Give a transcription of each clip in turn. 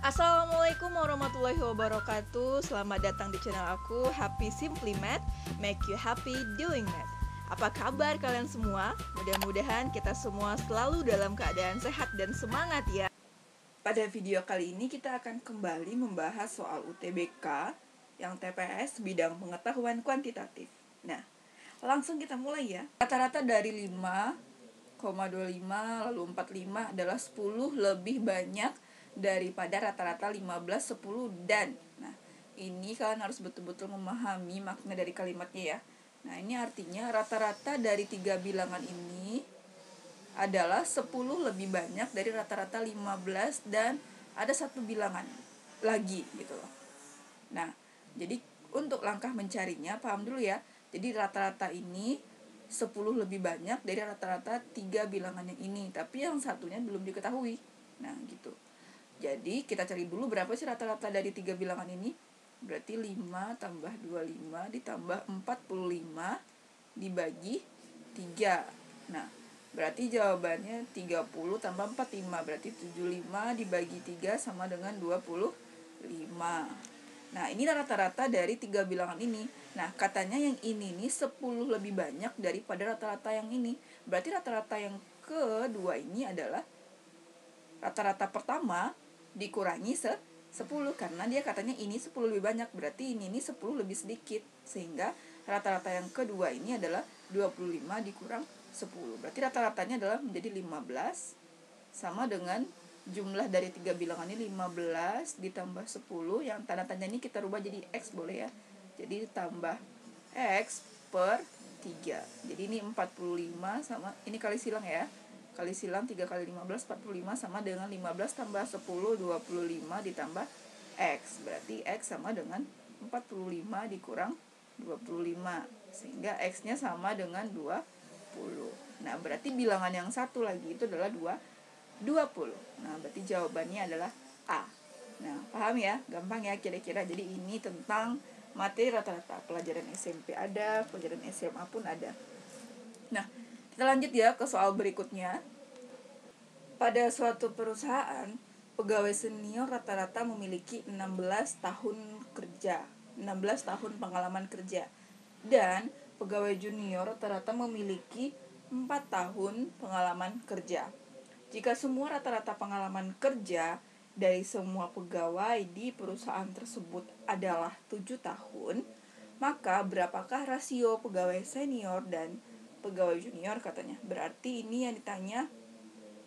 Assalamualaikum warahmatullahi wabarakatuh. Selamat datang di channel aku Happy Simply Math, make you happy doing math. Apa kabar kalian semua? Mudah-mudahan kita semua selalu dalam keadaan sehat dan semangat ya. Pada video kali ini kita akan kembali membahas soal UTBK yang TPS bidang pengetahuan kuantitatif. Nah, langsung kita mulai ya. Rata-rata dari 5,25 lalu 45 adalah 10 lebih banyak daripada rata-rata 15, 10, dan. Nah, ini kalian harus betul-betul memahami makna dari kalimatnya ya. Nah, ini artinya rata-rata dari 3 bilangan ini adalah 10 lebih banyak dari rata-rata 15 dan ada satu bilangan lagi gitu loh. Nah, jadi untuk langkah mencarinya, paham dulu ya. Jadi rata-rata ini 10 lebih banyak dari rata-rata 3 bilangan yang ini, tapi yang satunya belum diketahui. Nah, gitu. Jadi kita cari dulu berapa sih rata-rata dari 3 bilangan ini. Berarti 5 tambah 25 ditambah 45 dibagi 3. Nah, berarti jawabannya 30 tambah 45. Berarti 75 dibagi 3 sama dengan 25. Nah, ini rata-rata dari 3 bilangan ini. Nah, katanya yang ini nih 10 lebih banyak daripada rata-rata yang ini. Berarti rata-rata yang kedua ini adalah rata-rata pertama dikurangi 10, karena dia katanya ini 10 lebih banyak, berarti ini 10 lebih sedikit, sehingga rata-rata yang kedua ini adalah 25 dikurang 10. Berarti rata-ratanya adalah menjadi 15 sama dengan jumlah dari 3 bilangan ini 15 ditambah 10, yang tanda tanya ini kita rubah jadi X boleh ya. Jadi tambah X per 3. Jadi ini 45 sama, ini kali silang ya. Kali silang 3 kali 15, 45 sama dengan 15 tambah 10, 25 ditambah X. Berarti X sama dengan 45 dikurang 25. Sehingga X-nya sama dengan 20. Nah, berarti bilangan yang satu lagi itu adalah 20. Nah, berarti jawabannya adalah A. Nah, paham ya? Gampang ya kira-kira. Jadi ini tentang materi rata-rata. Pelajaran SMP ada, pelajaran SMA pun ada. Nah, kita lanjut ya ke soal berikutnya. Pada suatu perusahaan, pegawai senior rata-rata memiliki 16 tahun kerja, 16 tahun pengalaman kerja. Dan pegawai junior rata-rata memiliki 4 tahun pengalaman kerja. Jika semua rata-rata pengalaman kerja dari semua pegawai di perusahaan tersebut adalah 7 tahun, maka berapakah rasio pegawai senior dan pegawai junior katanya. Berarti ini yang ditanya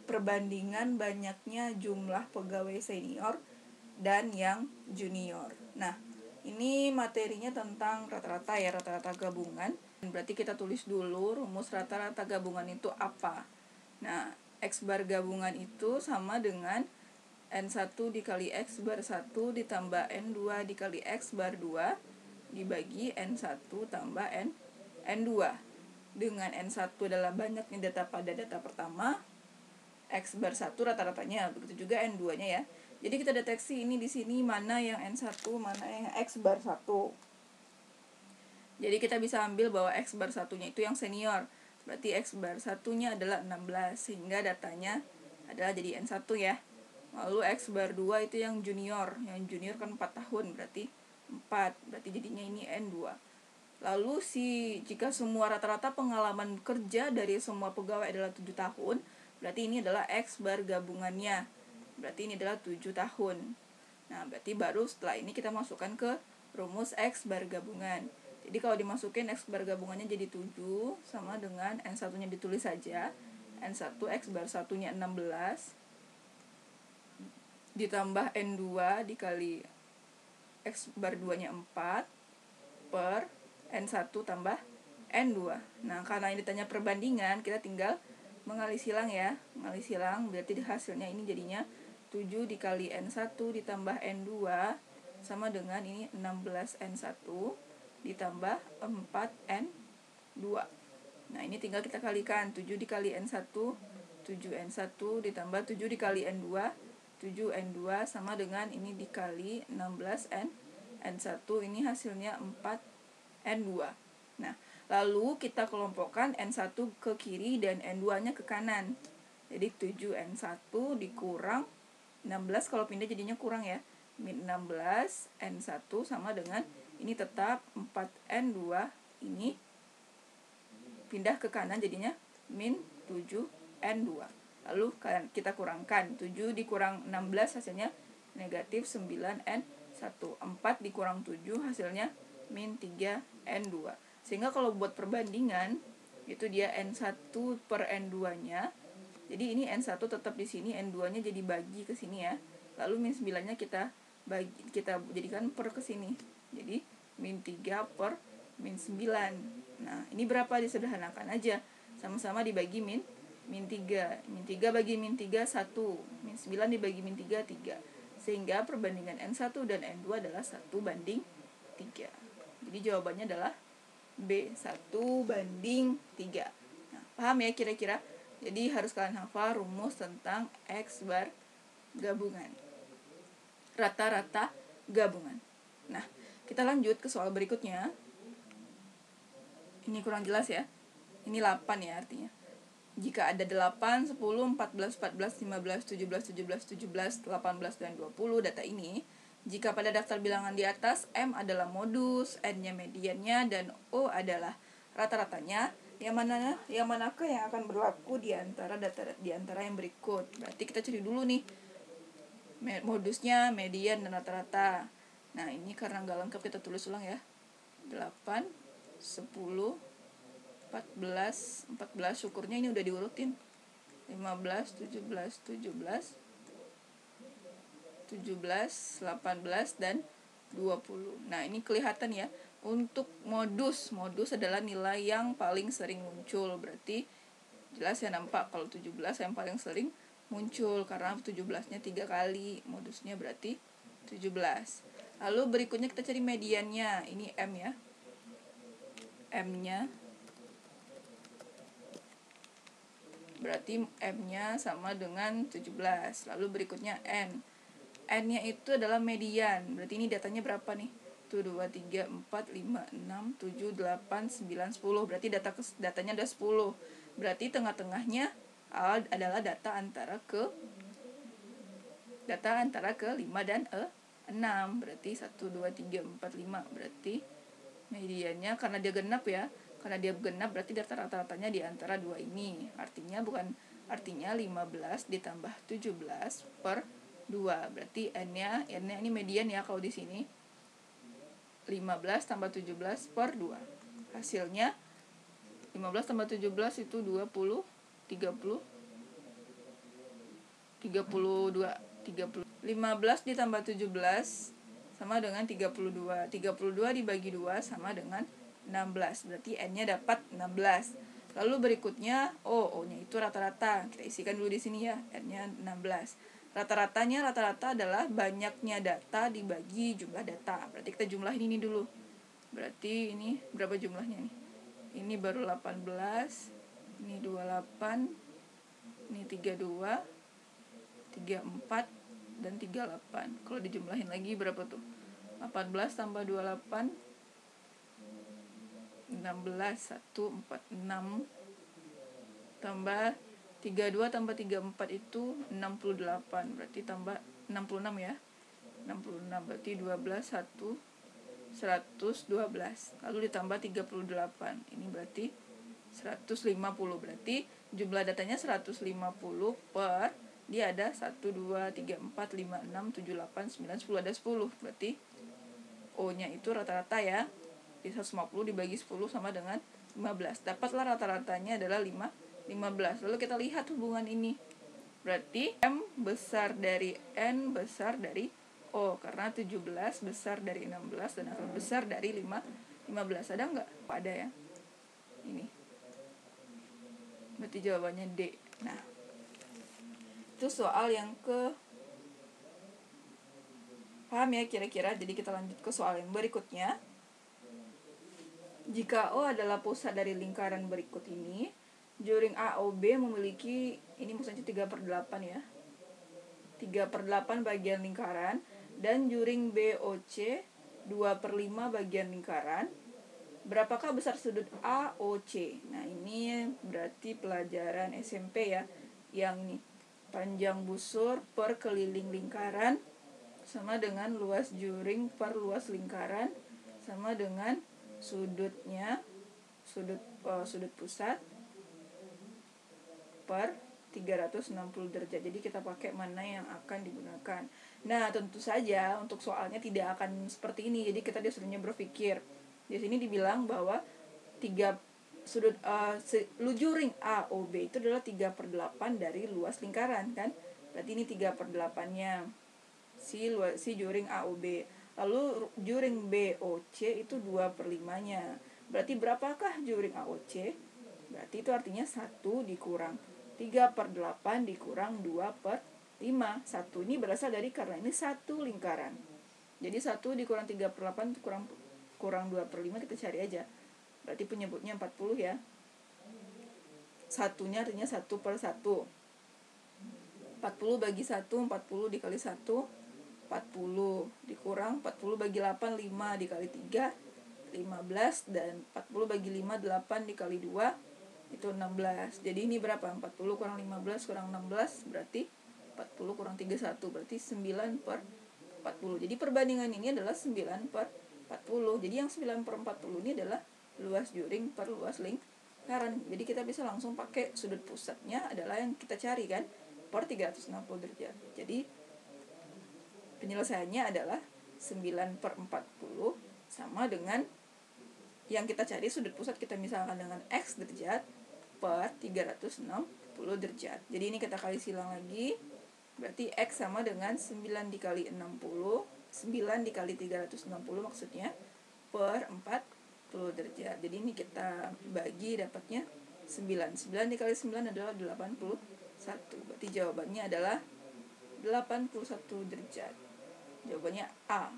perbandingan banyaknya jumlah pegawai senior dan yang junior. Nah, ini materinya tentang rata-rata ya, rata-rata gabungan. Berarti kita tulis dulu rumus rata-rata gabungan itu apa. Nah, X bar gabungan itu sama dengan N1 dikali X bar 1 ditambah N2 dikali X bar 2 dibagi N1 tambah N2. Dengan N1 adalah banyaknya data pada data pertama, X bar 1 rata-ratanya, begitu juga N2-nya ya. Jadi kita deteksi ini di sini mana yang N1, mana yang X bar 1. Jadi kita bisa ambil bahwa X bar 1-nya itu yang senior. Berarti X bar 1-nya adalah 16, sehingga datanya adalah jadi N1 ya. Lalu X bar 2 itu yang junior. Yang junior kan 4 tahun, berarti 4. Berarti jadinya ini N2. Lalu jika semua rata-rata pengalaman kerja dari semua pegawai adalah 7 tahun, berarti ini adalah X bar gabungannya. Berarti ini adalah 7 tahun. Nah, berarti baru setelah ini kita masukkan ke rumus X bar gabungan. Jadi kalau dimasukin X bar gabungannya jadi 7 sama dengan N1-nya ditulis saja. N1 X bar 1-nya 16 ditambah N2 dikali X bar 2-nya 4 per N1 tambah N2. Nah, karena ini ditanya perbandingan, kita tinggal mengali silang ya. Mengali silang berarti hasilnya ini jadinya 7 dikali N1 ditambah N2 sama dengan ini 16 N1 ditambah 4 N2. Nah, ini tinggal kita kalikan. 7 dikali N1, 7 N1 ditambah 7 dikali N2, 7 N2 sama dengan ini dikali 16 N1, ini hasilnya 4 N2. Nah, lalu kita kelompokkan N1 ke kiri dan N2-nya ke kanan. Jadi 7 N1 dikurang 16 kalau pindah jadinya kurang ya. Min 16 N1 sama dengan ini tetap 4N2, ini pindah ke kanan jadinya min 7N2. Lalu kita kurangkan, 7 dikurang 16 hasilnya negatif 9N1. 4 dikurang 7 hasilnya min 3N2. Sehingga kalau buat perbandingan itu dia N1 per N2 nya. Jadi ini N1 tetap di sini, N2 nya jadi bagi ke sini ya. Lalu min 9 nya kita jadikan per ke sini. Jadi min 3 per min 9. Nah, ini berapa, disederhanakan aja. Sama-sama dibagi min 3. Min 3 bagi min 3 1. Min 9 dibagi min 3 3. Sehingga perbandingan N1 dan N2 adalah 1 banding 3. Jadi jawabannya adalah B, 1 banding 3. Nah, paham ya kira-kira? Jadi harus kalian hafal rumus tentang X bar gabungan, rata-rata gabungan. Nah, kita lanjut ke soal berikutnya. Ini kurang jelas ya. Ini 8 ya artinya. Jika ada 8, 10, 14, 14, 15, 17, 17, 17, 18, dan 20 data ini, jika pada daftar bilangan di atas M adalah modus, N-nya mediannya, dan O adalah rata-ratanya, yang manakah yang akan berlaku di antara yang berikut? Berarti kita cari dulu nih modusnya, median, dan rata-rata. Nah, ini karena nggak lengkap kita tulis ulang ya. 8, 10, 14, syukurnya ini udah diurutin. 15, 17, 17, 18, dan 20. Nah, ini kelihatan ya. Untuk modus adalah nilai yang paling sering muncul. Berarti jelas ya nampak kalau 17 yang paling sering muncul karena 17-nya 3 kali. Modusnya berarti 17. Lalu berikutnya kita cari mediannya. Ini M ya. M-nya berarti M-nya sama dengan 17. Lalu berikutnya N. N-nya itu adalah median. Berarti ini datanya berapa nih? 1, 2, 3, 4, 5, 6, 7, 8, 9, 10. Berarti datanya ada 10. Berarti tengah-tengahnya adalah data antara ke 5 dan 6. Berarti 1, 2, 3, 4, 5. Berarti mediannya karena dia genap ya. Karena dia genap berarti data rata-ratanya di antara 2 ini. Artinya 15 ditambah 17 per 2. Berarti N-nya ini median ya kalau di sini. 15 tambah 17 per 2. Hasilnya 15 tambah 17 itu 20, 30, 32, 30. 15 ditambah 17 sama dengan 32. 32 dibagi 2 sama dengan 16. Berarti N-nya dapat 16. Lalu berikutnya O-nya itu rata-rata. Kita isikan dulu di sini ya. N-nya 16. Rata-rata adalah banyaknya data dibagi jumlah data. Berarti kita jumlahin ini dulu. Berarti ini berapa jumlahnya nih? Ini baru 18. Ini 28. Ini 32. 34 dan 38. Kalau dijumlahin lagi berapa tuh? 18 tambah 28 16, 146 tambah 32 tambah 34 itu 68. Berarti tambah 66 ya. 66 berarti 12 112. Lalu ditambah 38. Ini berarti 150. Berarti jumlah datanya 150 per dia ada 1, 2, 3, 4, 5, 6, 7, 8, 9, 10. Ada 10. Berarti O-nya itu rata-rata ya. Jadi 150 dibagi 10 sama dengan 15. Dapatlah rata-ratanya adalah 15. Lalu kita lihat hubungan ini. Berarti M besar dari N besar dari O. Karena 17 besar dari 16 dan akan besar dari 15. Ada nggak? Ada ya. Ini. Berarti jawabannya D. Nah, itu soal yang paham ya kira-kira. Jadi kita lanjut ke soal yang berikutnya. Jika O adalah pusat dari lingkaran berikut ini, juring AOB memiliki, ini maksudnya 3/8 ya, 3/8 bagian lingkaran, dan juring BOC 2/5 bagian lingkaran. Berapakah besar sudut AOC? Nah, ini berarti pelajaran SMP ya, yang ini panjang busur per keliling lingkaran sama dengan luas juring per luas lingkaran sama dengan sudutnya, sudut pusat per 360 derajat. Jadi kita pakai mana yang akan digunakan. Nah, tentu saja untuk soalnya tidak akan seperti ini. Jadi kita disuruhnya berpikir. Di sini dibilang bahwa sudut juring AOB itu adalah 3/8 dari luas lingkaran kan. Berarti ini 3/8-nya si juring AOB. Lalu juring BOC itu 2/5-nya. Berarti berapakah juring AOC? Berarti itu artinya 1 dikurang 3/8 dikurang 2/5. 1 ini berasal dari karena ini satu lingkaran. Jadi 1 dikurang 3/8 kurang 2/5 kita cari aja. Berarti penyebutnya 40 ya. Satunya artinya 1/1. 40 bagi 1, 40 dikali 1, 40 dikurang 40 bagi 8, 5 dikali 3, 15, dan 40 bagi 5, 8 dikali 2 itu 16. Jadi ini berapa? 40 kurang 15 kurang 16 berarti 40 kurang 31 berarti 9/40. Jadi perbandingan ini adalah 9/40. Jadi yang 9/40 ini adalah luas juring per luas lingkaran. Jadi kita bisa langsung pakai sudut pusatnya adalah yang kita cari kan, per 360 derajat. Jadi penyelesaiannya adalah 9/40 sama dengan yang kita cari sudut pusat kita misalkan dengan X derajat per 360 derajat. Jadi ini kita kali silang lagi. Berarti X sama dengan 9 dikali 60, 9 dikali 360 maksudnya, per 40 derajat. Jadi ini kita bagi dapatnya 9. 9 dikali 9 adalah 81. Berarti jawabannya adalah 81 derajat. Jawabannya A.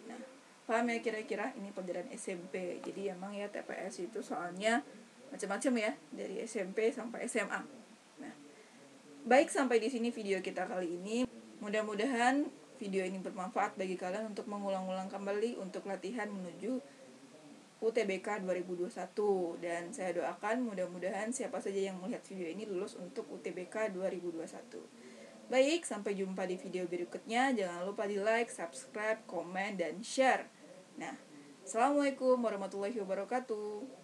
Nah, paham ya kira-kira ini pelajaran SMP. Jadi emang ya TPS itu soalnya macam-macam ya, dari SMP sampai SMA. Nah, baik, sampai di sini video kita kali ini. Mudah-mudahan video ini bermanfaat bagi kalian untuk mengulang-ulang kembali untuk latihan menuju UTBK 2021. Dan saya doakan mudah-mudahan siapa saja yang melihat video ini lulus untuk UTBK 2021. Baik, sampai jumpa di video berikutnya. Jangan lupa di like, subscribe, komen, dan share. Nah, Assalamualaikum warahmatullahi wabarakatuh.